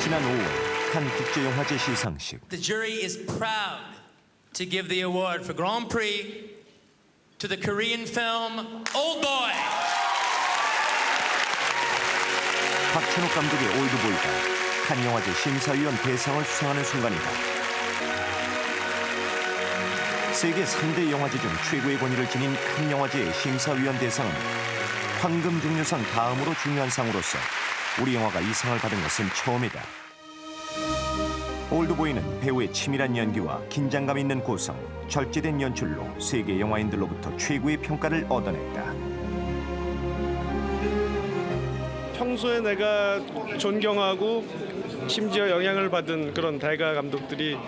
지난 5월 칸 국제영화제 시상식. The jury is proud to give the award for Grand Prix to the Korean film Oldboy. 박찬욱 감독의 올드보이가 칸 영화제 심사위원 대상을 수상하는 순간이다. 세계 3대 영화제 중 최고의 권위를 지닌 칸 영화제의 심사위원 대상은 황금종려상 다음으로 중요한 상으로서 우리 영화가 이 상을 받은 것은 처음이다. 올드보이는 배우의 치밀한 연기와 긴장감 있는 구성, 절제된 연출로 세계 영화인들로부터 최고의 평가를 얻어냈다. 평소에 내가 존경하고 심지어 영향을 받은 그런 대가 감독들이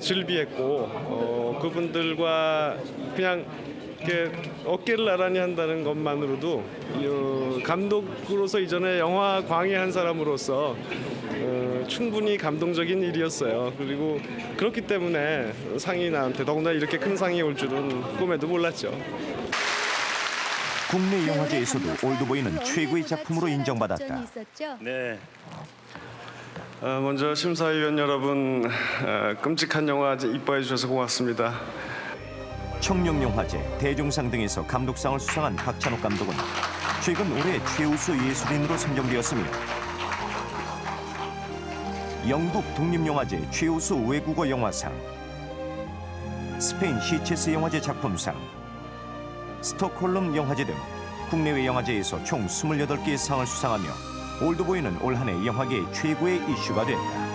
즐비했고 그분들과 그냥 이렇게 어깨를 나란히 한다는 것만으로도 감독으로서 이전에 영화 광해한 사람으로서 충분히 감동적인 일이었어요. 그리고 그렇기 때문에 상이 나한테 더구나 이렇게 큰 상이 올 줄은 꿈에도 몰랐죠. 국내 영화제에서도 올드보이는 최고의 작품으로 인정받았다. 네. 먼저 심사위원 여러분 끔찍한 영화 이뻐해 주셔서 고맙습니다. 청룡영화제, 대종상 등에서 감독상을 수상한 박찬욱 감독은 최근 올해 최우수 예술인으로 선정되었으며 영국 독립영화제 최우수 외국어 영화상, 스페인 시체스 영화제 작품상, 스톡홀름 영화제 등 국내외 영화제에서 총 28개의 상을 수상하며 올드보이는 올 한 해 영화계의 최고의 이슈가 됐다.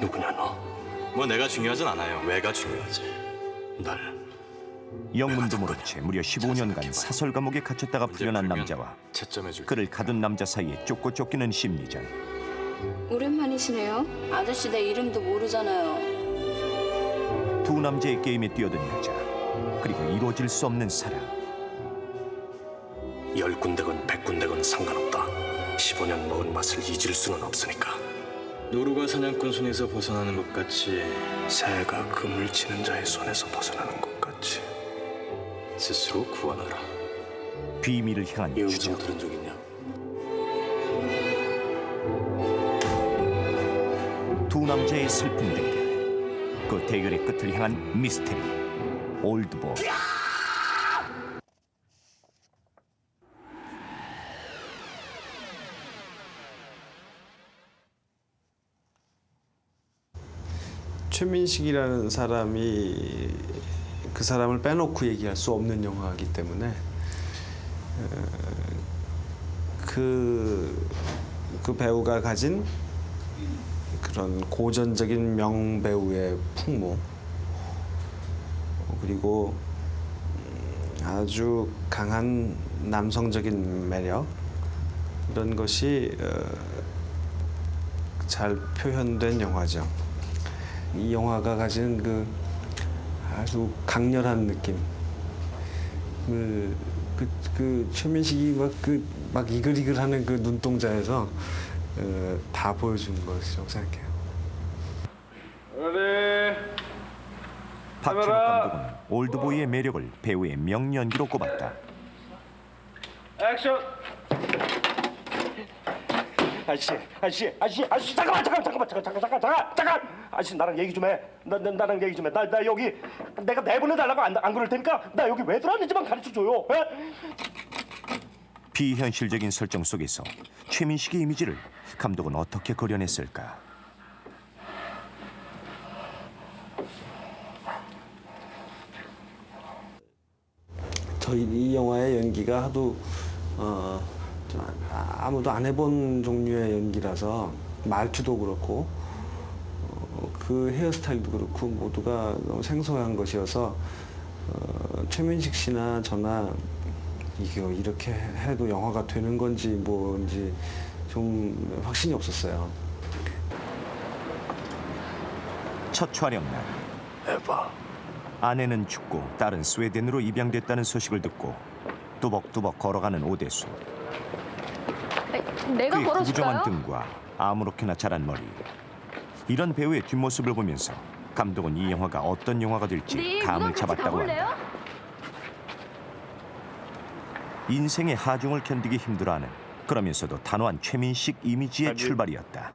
누구냐 너? 뭐 내가 중요하진 않아요. 왜가 중요하지? 날 영문도 모른 채 무려 15년간 사설 감옥에 갇혔다가 풀려난 남자와 그를 가둔 남자 사이에 쫓고 쫓기는 심리전. 오랜만이시네요. 아저씨 내 이름도 모르잖아요. 두 남자의 게임에 뛰어든 여자, 그리고 이루어질 수 없는 사랑. 10군데건 100군데건 상관없다. 15년 먹은 맛을 잊을 수는 없으니까. 노루가 사냥꾼 손에서 벗어나는 것 같이, 새가 금을 치는 자의 손에서 벗어나는 것 같이 스스로 구원하라. 비밀을 향한 이 주저. 음성 들은 적 있냐? 두 남자의 슬픈 대결. 그 대결의 끝을 향한 미스테리. 올드보이. 최민식이라는 사람이 그 사람을 빼놓고 얘기할 수 없는 영화이기 때문에 그 배우가 가진 그런 고전적인 명배우의 풍모, 그리고 아주 강한 남성적인 매력, 이런 것이 잘 표현된 영화죠. 이 영화가 가진 그 아주 강렬한 느낌, 그 최민식이 막 이글이글하는 그 눈동자에서 다 보여준 것이라고 생각해요. 박찬욱 감독은 올드보이의 매력을 배우의 명연기로 꼽았다. 액션! 아저씨 잠깐 아저씨 나랑 얘기 좀 해. 나랑 얘기 좀 해. 나 여기 내가 내보내달라고 안 그럴 테니까 나 여기 왜 들어왔는지만 가르쳐 줘요. 비현실적인 설정 속에서 최민식의 이미지를 감독은 어떻게 그려냈을까? 이 영화의 연기가 하도 아무도 안 해본 종류의 연기라서 말투도 그렇고 그 헤어스타일도 그렇고 모두가 너무 생소한 것이어서 최민식 씨나 저나 이게 이렇게 해도 영화가 되는 건지 뭔지 좀 확신이 없었어요. 첫 촬영 날 에바. 아내는 죽고 딸은 스웨덴으로 입양됐다는 소식을 듣고 뚜벅뚜벅 걸어가는 오대수. 내가 그의 구부정한 걸어줄까요? 등과 아무렇게나 자란 머리. 이런 배우의 뒷모습을 보면서 감독은 이 영화가 어떤 영화가 될지 네, 감을 누나 같이 잡았다고 가볼래요? 한다. 인생의 하중을 견디기 힘들어하는 그러면서도 단호한 최민식 이미지의 아니, 출발이었다.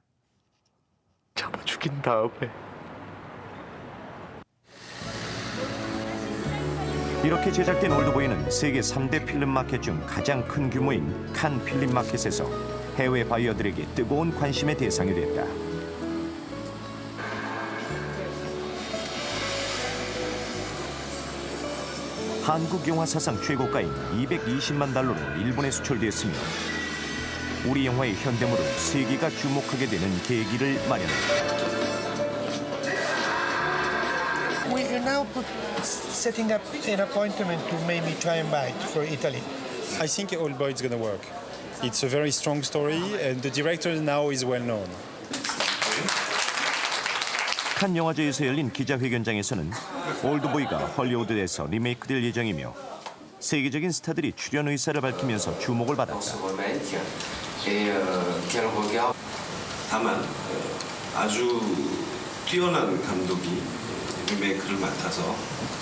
잡아 죽인 다음에 이렇게 제작된 올드보이는 세계 3대 필름마켓 중 가장 큰 규모인 칸 필름마켓에서 해외 바이어들에게 뜨거운 관심의 대상이 됐다. 한국 영화 사상 최고가인 220만 달러로 일본에 수출되었으며 우리 영화의 현대물을 세계가 주목하게 되는 계기를 마련했다. We are now setting up an appointment to maybe try and buy it for Italy. I think Old Boy is going to work. It's a very strong story, and the director now is well known. 칸 영화제에서 열린 기자회견장에서는 올드보이가 헐리우드에서 리메이크될 예정이며 세계적인 스타들이 출연 의사를 밝히면서 주목을 받았다. 다만 아주 뛰어난 감독이 리메이크를 맡아서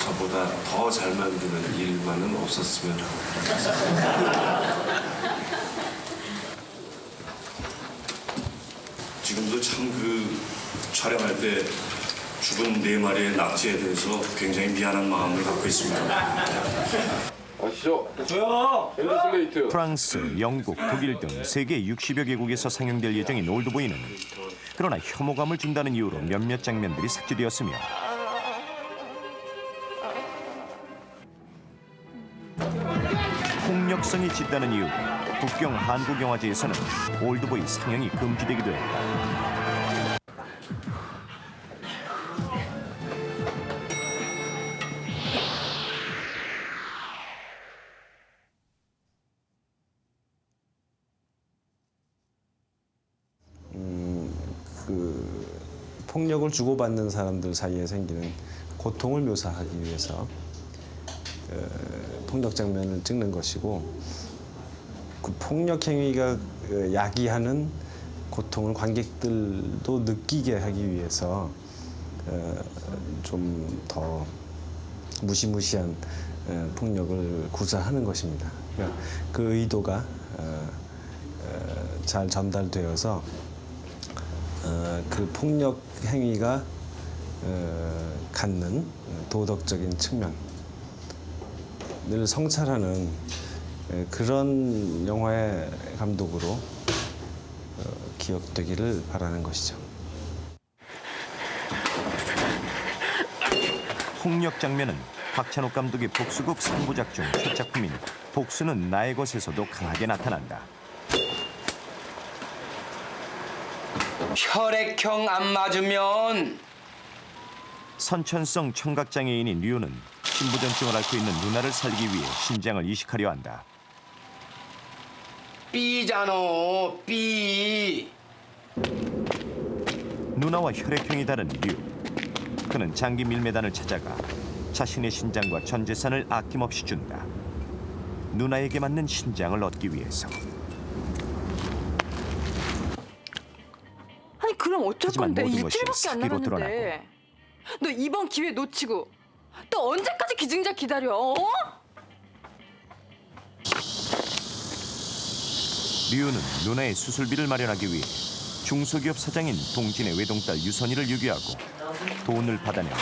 저보다 더 잘 만드는 일만은 없었으면 합니다. 지금도 참 촬영할 때 죽은 4마리의 낙지에 대해서 굉장히 미안한 마음을 갖고 있습니다. 아시죠? 저요! 엘리슬레이트. 프랑스, 영국, 독일 등 세계 60여 개국에서 상영될 예정인 올드보이는 그러나 혐오감을 준다는 이유로 몇몇 장면들이 삭제되었으며 폭력성이 짙다는 이유로 북경 한국영화제에서는 올드보이 상영이 금지되기도 했다. 폭력을 주고받는 사람들 사이에 생기는 고통을 묘사하기 위해서 폭력 장면을 찍는 것이고 그 폭력 행위가 야기하는 고통을 관객들도 느끼게 하기 위해서 좀 더 무시무시한 폭력을 구사하는 것입니다. 그러니까 그 의도가 잘 전달되어서 그 폭력 행위가 갖는 도덕적인 측면을 성찰하는 그런 영화의 감독으로 기억되기를 바라는 것이죠. 폭력 장면은 박찬욱 감독의 복수극 3부작 중 첫 작품인 복수는 나의 것에서도 강하게 나타난다. 혈액형 안 맞으면 선천성 청각장애인인 류는 신부전증을 앓고 있는 누나를 살리기 위해 신장을 이식하려 한다. B잖아, B. 누나와 혈액형이 다른 류. 그는 장기 밀매단을 찾아가 자신의 신장과 전 재산을 아낌없이 준다. 누나에게 맞는 신장을 얻기 위해서. 아니 그럼 어쩔 하지만 건데 모든 것이 일주일밖에 안 사기로 남았는데 너 이번 기회 놓치고 또 언제까지 기증자 기다려? 어? 류는 누나의 수술비를 마련하기 위해 중소기업 사장인 동진의 외동딸 유선이를 유기하고 돈을 받아낸다.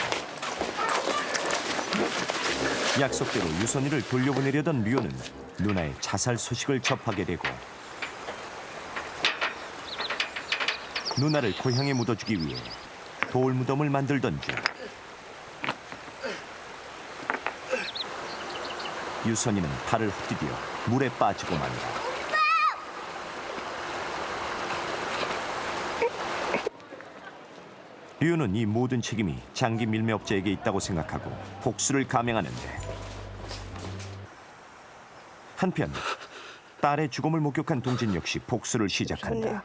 약속대로 유선이를 돌려보내려던 류는 누나의 자살 소식을 접하게 되고 누나를 고향에 묻어주기 위해 돌무덤을 만들던 중 유선이는 발을 헛디뎌 물에 빠지고 만다. 류는 이 모든 책임이 장기 밀매업자에게 있다고 생각하고 복수를 감행하는데 한편 딸의 죽음을 목격한 동진 역시 복수를 시작한다.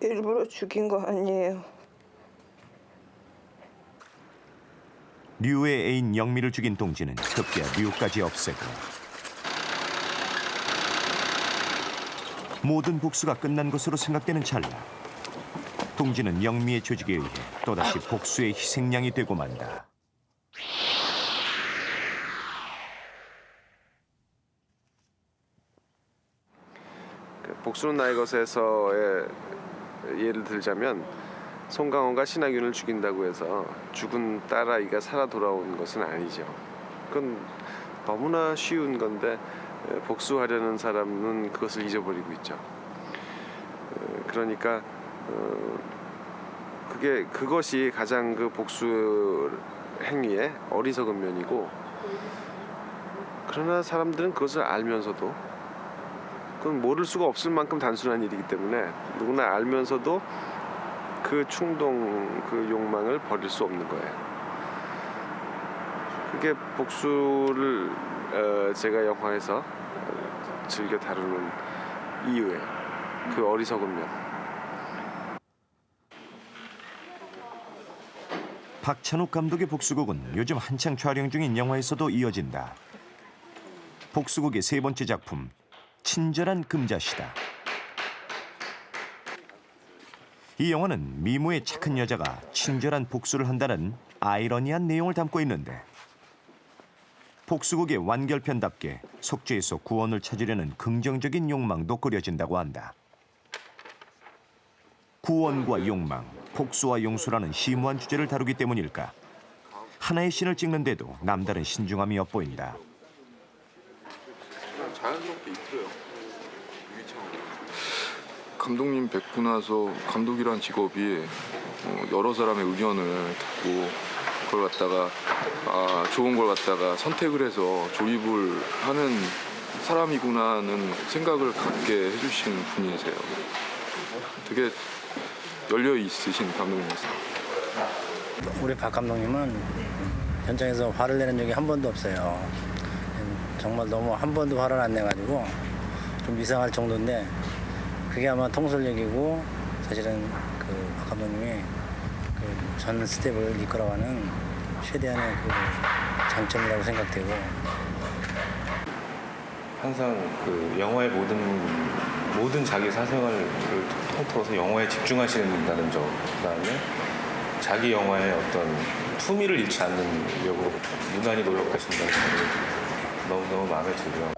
일부러 죽인 거 아니에요. 류의 애인 영미를 죽인 동진은 급기야 류까지 없애고 모든 복수가 끝난 것으로 생각되는 찰나 동진은 영미의 조직에 의해 또다시 복수의 희생양이 되고 만다. 복수는 나의 것에서의 예를 들자면 송강호가 신하균을 죽인다고 해서 죽은 딸아이가 살아 돌아온 것은 아니죠. 그건 너무나 쉬운 건데 복수하려는 사람은 그것을 잊어버리고 있죠. 그러니까 그것이 가장 그 복수 행위의 어리석은 면이고, 그러나 사람들은 그것을 알면서도, 그건 모를 수가 없을 만큼 단순한 일이기 때문에 누구나 알면서도 그 충동, 그 욕망을 버릴 수 없는 거예요. 그게 복수를 제가 영화에서 즐겨 다루는 이유예요. 그 어리석은 면. 박찬욱 감독의 복수극은 요즘 한창 촬영 중인 영화에서도 이어진다. 복수극의 세 번째 작품, 친절한 금자씨다. 이 영화는 미모의 착한 여자가 친절한 복수를 한다는 아이러니한 내용을 담고 있는데, 복수극의 완결편답게 속죄에서 구원을 찾으려는 긍정적인 욕망도 그려진다고 한다. 구원과 욕망, 복수와 용서라는 심오한 주제를 다루기 때문일까? 하나의 씬을 찍는데도 남다른 신중함이 엿보인다. 자연스럽게 입혀요. 감독님 뵙고 나서 감독이란 직업이 여러 사람의 의견을 듣고 그걸 갖다가 좋은 걸 갖다가 선택을 해서 조립을 하는 사람이구나는 생각을 갖게 해주시는 분이세요. 되게 열려 있으신 감독님이세요. 우리 박 감독님은 현장에서 화를 내는 적이 한 번도 없어요. 정말 너무 한 번도 화를 안 내가지고 좀 이상할 정도인데, 그게 아마 통솔력이고 사실은 그 박 감독님이 그 전 스텝을 이끌어가는 최대한의 그 장점이라고 생각되고, 항상 그 영화의 모든 자기 사생활을 통틀어서 영화에 집중하신다는 점, 그다음에 자기 영화의 어떤 품위를 잃지 않으려고 무난히 노력하신다는 점이 너무너무 마음에 들고요.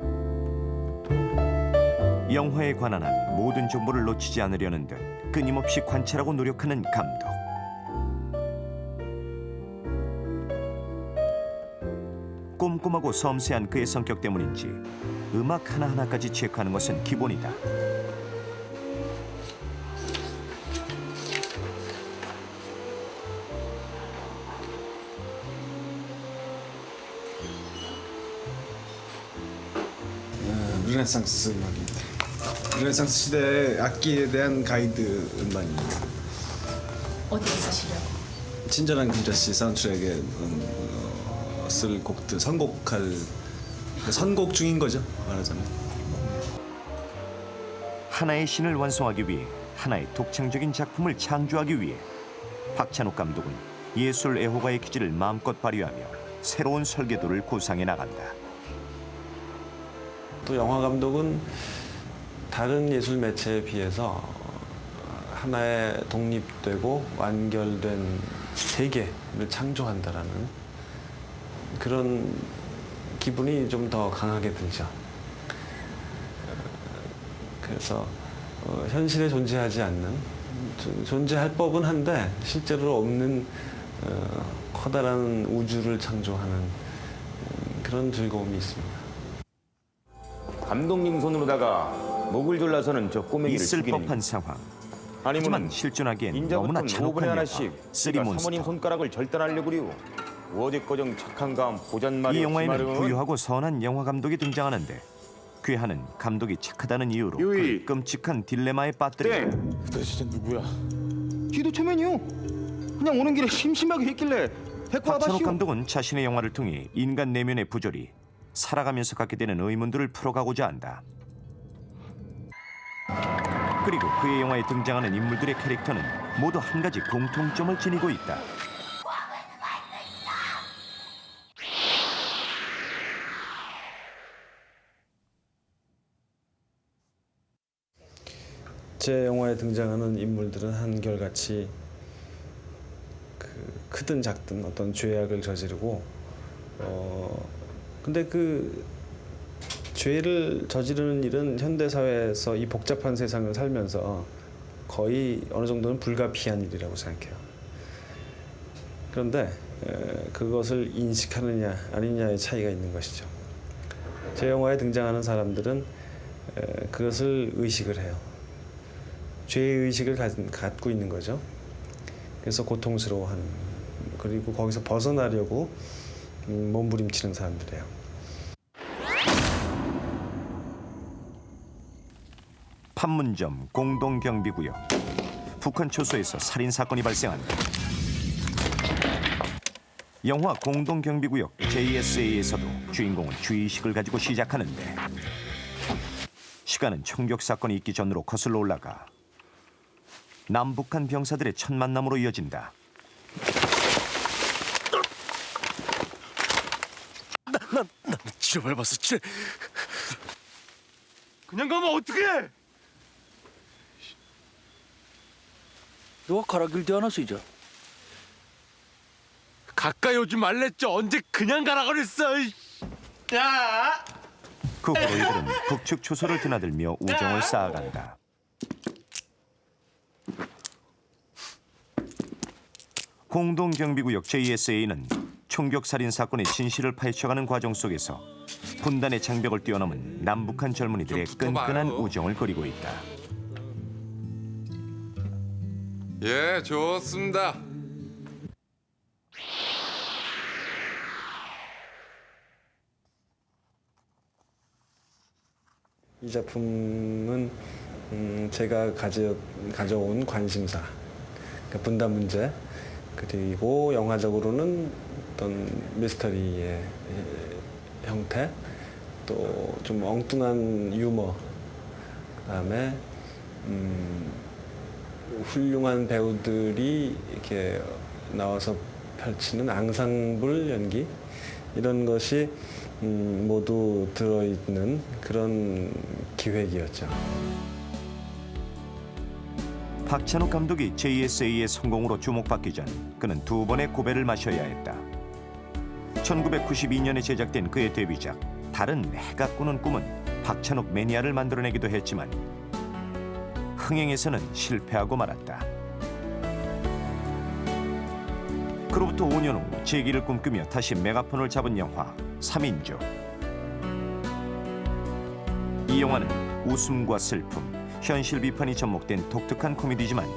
영화에 관한 한 모든 정보를 놓치지 않으려는 듯 끊임없이 관찰하고 노력하는 감독. 꼼꼼하고 섬세한 그의 성격 때문인지 음악 하나하나까지 체크하는 것은 기본이다. 르네상스 음악입니다. 르네상스 시대의 악기에 대한 가이드 음반입니다. 어디에서 시려고? 친절한 금자씨 사운드트랙에 쓸 곡들 선곡할 선곡 중인 거죠, 말하자면. 하나의 신을 완성하기 위해, 하나의 독창적인 작품을 창조하기 위해 박찬욱 감독은 예술 애호가의 기질을 마음껏 발휘하며 새로운 설계도를 구상해 나간다. 또 영화 감독은 다른 예술 매체에 비해서 하나의 독립되고 완결된 세계를 창조한다라는 그런 기분이 좀 더 강하게 들죠. 그래서 현실에 존재하지 않는, 존재할 법은 한데 실제로 없는 커다란 우주를 창조하는 그런 즐거움이 있습니다. 감독님 손으로다가 목을 졸라서는 저 꼬맹이를 있을 죽이는 법한 상황. 아니면 하지만 실존하기엔 너무나 인자부터 잔혹한 5분에 영화 하나씩 쓰리몬스터. 사모님 손가락을 절단하려고 그리고 어제꺼정 착한 감 보잔말이 이 영화에는 부유하고 선한 영화 감독이 등장하는데, 괴한은 감독이 착하다는 이유로 그를 끔찍한 딜레마에 빠뜨린다. 너 진짜 누구야? 지도 초면이요. 그냥 오는 길에 심심하게 했길래 데리고 박찬욱 와봤시오. 감독은 자신의 영화를 통해 인간 내면의 부조리, 살아가면서 갖게 되는 의문들을 풀어가고자 한다. 그리고 그의 영화에 등장하는 인물들의 캐릭터는 모두 한 가지 공통점을 지니고 있다. 제 영화에 등장하는 인물들은 한결같이 크든 작든 어떤 죄악을 저지르고 근데 그 죄를 저지르는 일은 현대 사회에서 이 복잡한 세상을 살면서 거의 어느 정도는 불가피한 일이라고 생각해요. 그런데 그것을 인식하느냐 아니냐의 차이가 있는 것이죠. 제 영화에 등장하는 사람들은 그것을 의식을 해요. 죄의 의식을 갖고 있는 거죠. 그래서 고통스러워하는, 그리고 거기서 벗어나려고 몸부림치는 사람들이에요. 판문점 공동경비구역. 북한 초소에서 살인사건이 발생한다. 영화 공동경비구역 JSA에서도 주인공은 죄의식을 가지고 시작하는데 시간은 총격사건이 있기 전으로 거슬러 올라가 남북한 병사들의 첫 만남으로 이어진다. 난 지뢰밟았어. 지뢰. 그냥 가면 어떡해? 너가 가라길도 않았어 이제. 가까이 오지 말랬죠. 언제 그냥 가라 그랬어. 야! 그 후로 이들은 북측 초소를 드나들며 우정을 쌓아간다. 공동경비구역 JSA는 총격살인 사건의 진실을 파헤쳐가는 과정 속에서 분단의 장벽을 뛰어넘은 남북한 젊은이들의 끈끈한 우정을 그리고 있다. 예, 좋습니다. 이 작품은 제가 가져온 관심사, 그러니까 분단 문제, 그리고 영화적으로는 어떤 미스터리의 형태, 또 좀 엉뚱한 유머, 그다음에 훌륭한 배우들이 이렇게 나와서 펼치는 앙상블 연기, 이런 것이 모두 들어있는 그런 기획이었죠. 박찬욱 감독이 JSA의 성공으로 주목받기 전 그는 두 번의 고배를 마셔야 했다. 1992년에 제작된 그의 데뷔작 다른 해가 꾸는 꿈은 박찬욱 매니아를 만들어내기도 했지만 흥행에서는 실패하고 말았다. 그로부터 5년 후 재기를 꿈꾸며 다시 메가폰을 잡은 영화 3인조. 이 영화는 웃음과 슬픔, 현실 비판이 접목된 독특한 코미디지만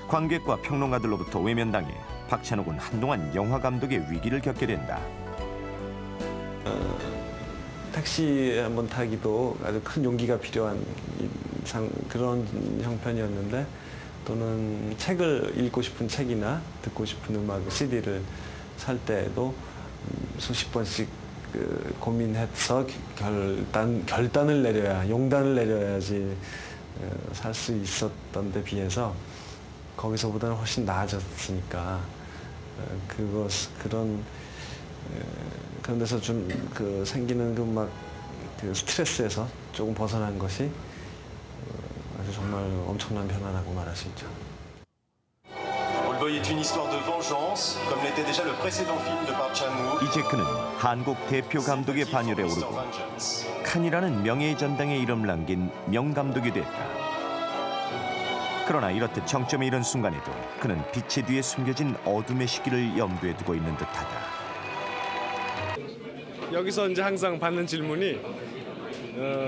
관객과 평론가들로부터 외면당해 박찬욱은 한동안 영화 감독의 위기를 겪게 된다. 택시 한번 타기도 아주 큰 용기가 필요한 그런 형편이었는데, 또는 책을 읽고 싶은 책이나 듣고 싶은 음악 CD를 살 때에도 수십 번씩 고민해서 결단을 내려야, 용단을 내려야지 살 수 있었던 데 비해서 거기서보다는 훨씬 나아졌으니까 그런 데서 좀 생기는 그 스트레스에서 조금 벗어난 것이 아주 정말 엄청난 변화라고 말할 수 있죠. Oldboy est une histoire de vengeance, comme l'était déjà le précédent film de Park Chan-wook. 이제 그는 한국 대표 감독의 반열에 오르고 칸이라는 명예의 전당에 이름 남긴 명감독이 됐다. 그러나 이렇듯 정점에 이른 순간에도 그는 빛의 뒤에 숨겨진 어둠의 시기를 염두에 두고 있는 듯하다. 여기서 이제 항상 받는 질문이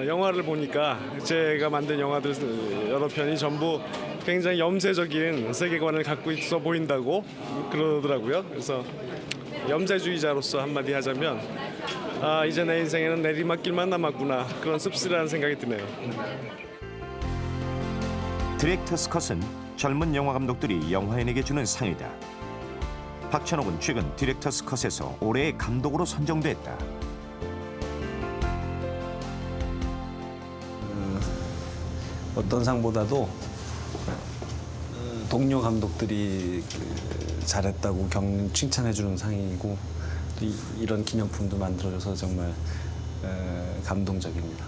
영화를 보니까 제가 만든 영화들 여러 편이 전부 굉장히 염세적인 세계관을 갖고 있어 보인다고 그러더라고요. 그래서 염세주의자로서 한마디 하자면 이제 내 인생에는 내리막길만 남았구나, 그런 씁쓸한 생각이 드네요. 디렉터스 컷은 젊은 영화 감독들이 영화인에게 주는 상이다. 박찬욱은 최근 디렉터스 컷에서 올해의 감독으로 선정됐다. 어떤 상보다도 동료 감독들이 잘했다고 칭찬해주는 상이고, 또 이런 기념품도 만들어줘서 정말 감동적입니다.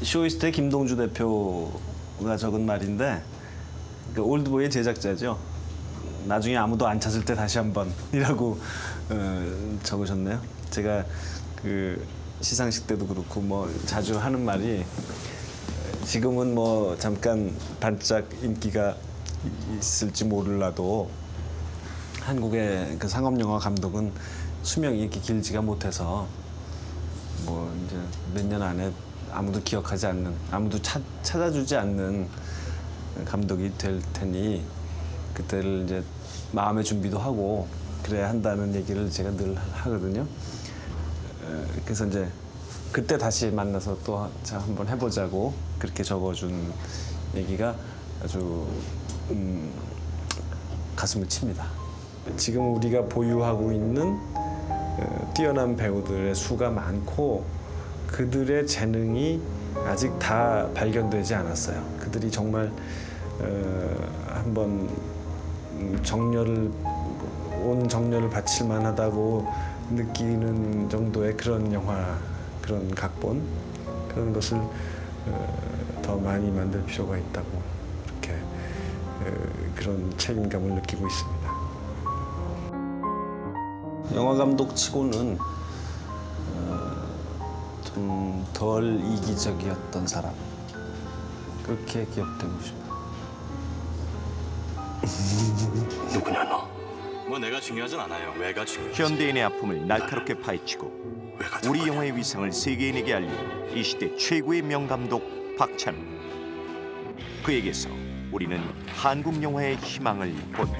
쇼이스트의 김동주 대표가 적은 말인데, 올드보이의 제작자죠. 나중에 아무도 안 찾을 때 다시 한번이라고 적으셨네요. 제가 시상식 때도 그렇고 뭐 자주 하는 말이 지금은 뭐 잠깐 반짝 인기가 있을지 몰라도 한국의 그 상업 영화 감독은 수명이 이렇게 길지가 못해서 뭐 이제 몇 년 안에 아무도 기억하지 않는, 아무도 찾아주지 않는 감독이 될 테니 그때를 이제 마음의 준비도 하고 그래야 한다는 얘기를 제가 늘 하거든요. 그래서 이제 그때 다시 만나서 또 자 한번 해보자고 그렇게 적어준 얘기가 아주 가슴을 칩니다. 지금 우리가 보유하고 있는 뛰어난 배우들의 수가 많고 그들의 재능이 아직 다 발견되지 않았어요. 그들이 정말 한번 온 정열을 바칠 만하다고 느끼는 정도의 그런 영화, 그런 각본, 그런 것을 더 많이 만들 필요가 있다고 이렇게 그런 책임감을 느끼고 있습니다. 영화 감독 치고는 좀 덜 이기적이었던 사람, 그렇게 기억되고 싶어요. 누구냐 너? 뭐 내가 중요하진 않아요. 왜가 중요하지? 현대인의 아픔을 날카롭게 파헤치고 우리 영화의 위상을 세계인에게 알린 이 시대 최고의 명감독 박찬욱. 그에게서 우리는 한국 영화의 희망을 본다.